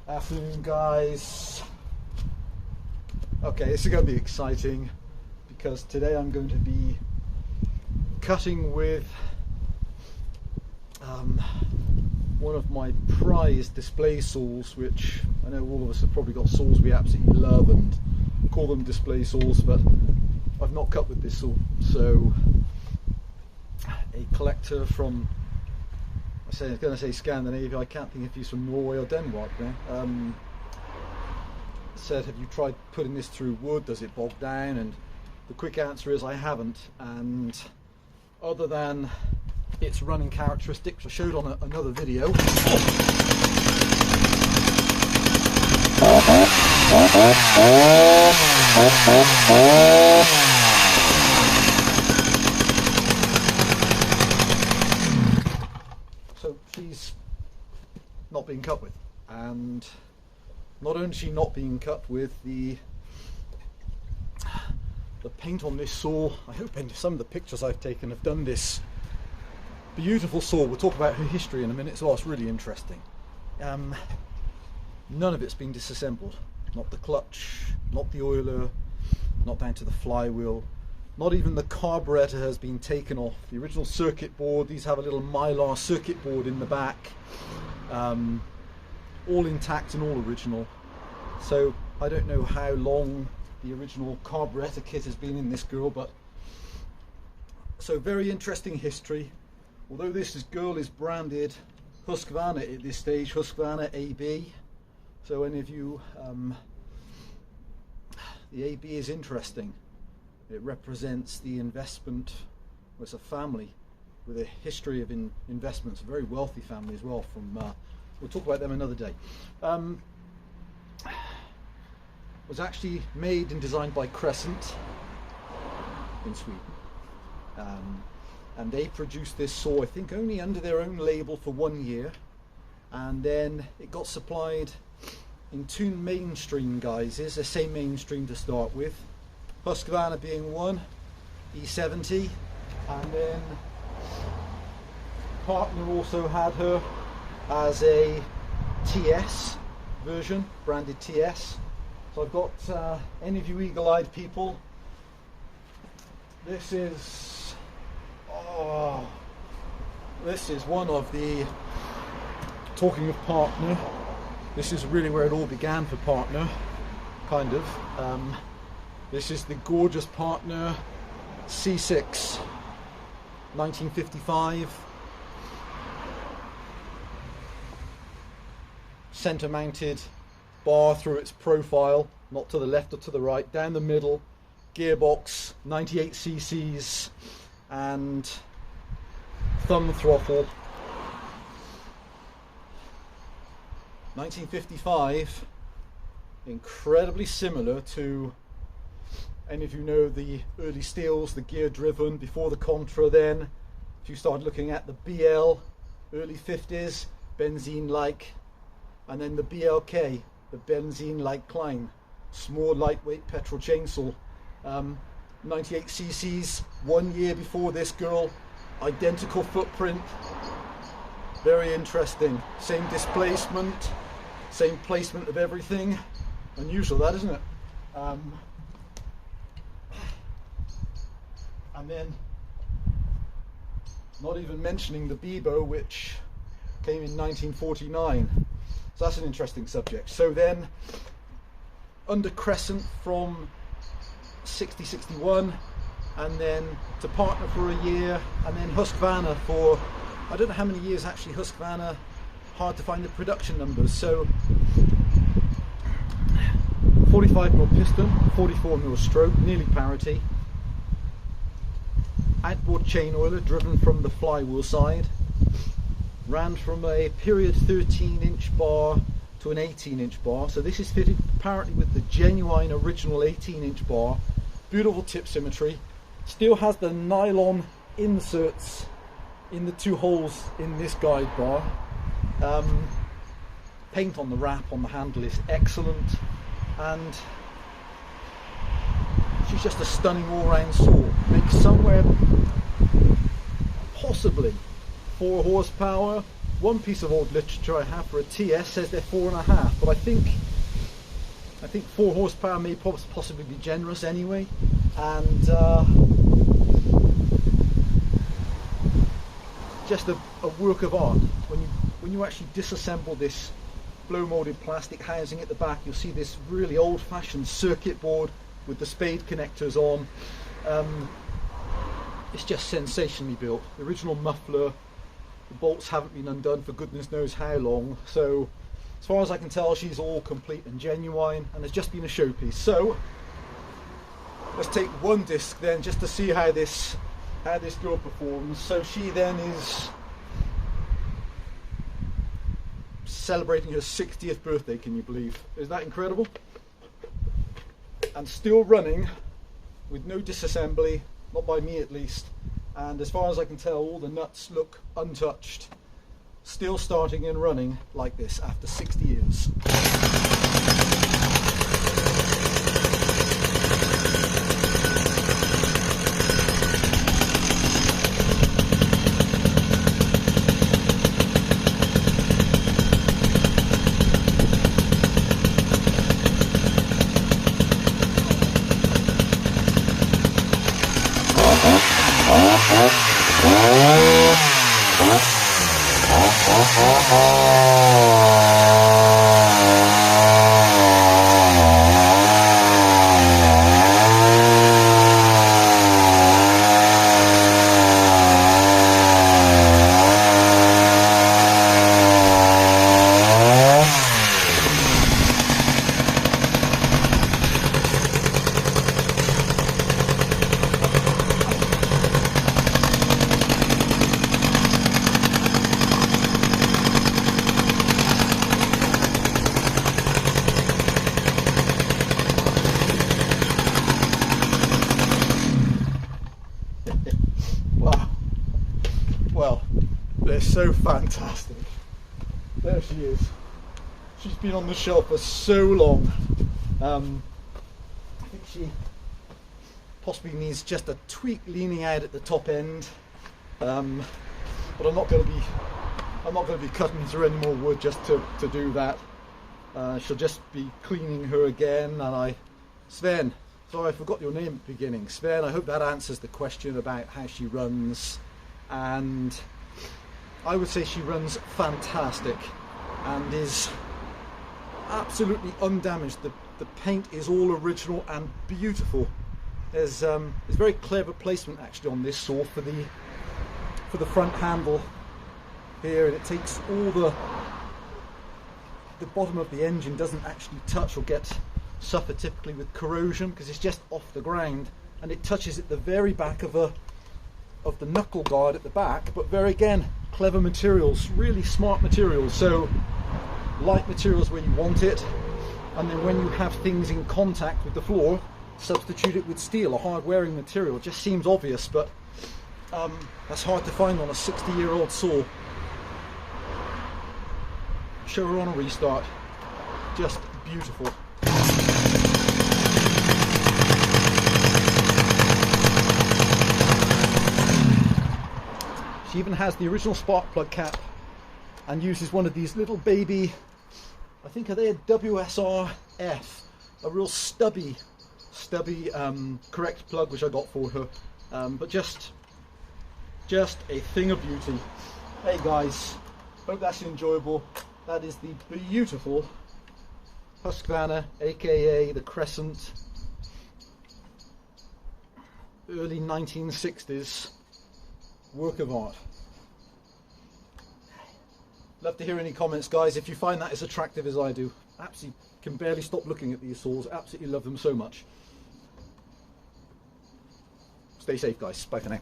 Afternoon, guys. Okay, this is going to be exciting because today I'm going to be cutting with one of my prized display saws, which I know all of us have probably got saws we absolutely love and call them display saws, but I've not cut with this saw. So a collector from, I was going to say Scandinavia, I can't think if he's from Norway or Denmark now, said, have you tried putting this through wood, does it bog down? And the quick answer is I haven't, and other than its running characteristics I showed on another video, so she's not being cut with, and not only is she not being cut with, the paint on this saw, I hope some of the pictures I've taken have done this beautiful saw. We'll talk about her history in a minute, so it's really interesting. None of it's been disassembled, not the clutch, not the oiler, not down to the flywheel, not even the carburetor has been taken off. The original circuit board, these have a little mylar circuit board in the back, all intact and all original. So I don't know how long the original carburetor kit has been in this girl, but so very interesting history. Although this girl is branded Husqvarna at this stage, Husqvarna AB. So any of you, the AB is interesting. It represents the investment. Well, it's a family with a history of investments, a very wealthy family as well. We'll talk about them another day. Was actually made and designed by Crescent in Sweden. And they produced this saw, I think, only under their own label for 1 year, and then it got supplied in two mainstream guises. I say mainstream to start with, Husqvarna being one, E70, and then partner also had her as a TS version, branded TS. So I've got any of you eagle-eyed people, this is one of the, talking of partner, this is really where it all began for partner, kind of. This is the gorgeous partner C6, 1955. Center mounted bar through its profile, not to the left or to the right, down the middle, gearbox, 98cc's, and thumb throttle. 1955, incredibly similar to, any of you know the early steels, the gear driven, before the Contra. Then if you start looking at the BL, early 50s, benzene like, and then the BLK, the benzene like climb, small lightweight petrol chainsaw. 98cc's, 1 year before this girl, identical footprint, very interesting, same displacement, same placement of everything. Unusual, that, isn't it? And then not even mentioning the Bibo, which came in 1949. So that's an interesting subject. So then under Crescent from 60-61, and then to partner for a year, and then Husqvarna for, I don't know how many years actually. Husqvarna, hard to find the production numbers. So 45mm piston, 44mm stroke, nearly parity. Outboard chain oiler driven from the flywheel side. Ran from a period 13-inch bar to an 18-inch bar. So this is fitted apparently with the genuine original 18-inch bar. Beautiful tip symmetry. Still has the nylon inserts in the two holes in this guide bar. Paint on the wrap on the handle is excellent, and she's just a stunning all-round saw. Makes somewhere possibly 4 horsepower, one piece of old literature I have for a TS says they're 4.5, but I think 4 horsepower may possibly be generous anyway, and just a work of art. When you actually disassemble this blow molded plastic housing at the back, you'll see this really old-fashioned circuit board with the spade connectors on. It's just sensationally built. The original muffler, the bolts haven't been undone for goodness knows how long, so as far as I can tell she's all complete and genuine, and has just been a showpiece. So let's take one disc then, just to see how this girl performs. So she then is celebrating her 60th birthday, can you believe? Is that incredible? And still running with no disassembly, not by me at least, and as far as I can tell all the nuts look untouched. Still starting and running like this after 60 years. Well, they're so fantastic. There she is. She's been on the shelf for so long. I think she possibly needs just a tweak leaning out at the top end, but I'm not going to be cutting through any more wood just to do that. She'll just be cleaning her again. And Sven, sorry I forgot your name at the beginning. Sven, I hope that answers the question about how she runs. And I would say she runs fantastic and is absolutely undamaged. The paint is all original and beautiful. There's very clever placement actually on this saw for the front handle here, and it takes all the bottom of the engine doesn't actually touch or suffer typically with corrosion because it's just off the ground, and it touches at the very back of the knuckle guard at the back, but very again clever materials, really smart materials. So light materials where you want it, and then when you have things in contact with the floor, substitute it with steel, a hard wearing material. It just seems obvious, but that's hard to find on a 60-year-old saw. Show her on a restart, just beautiful. She even has the original spark plug cap and uses one of these little baby, I think are they a WSR-F, a real stubby correct plug which I got for her, but just a thing of beauty. Hey guys, hope that's enjoyable. That is the beautiful Husqvarna, aka the Crescent, early 1960s work of art. Love to hear any comments, guys, if you find that as attractive as I do. Absolutely can barely stop looking at these saws. Absolutely love them so much. Stay safe, guys. Bye for now.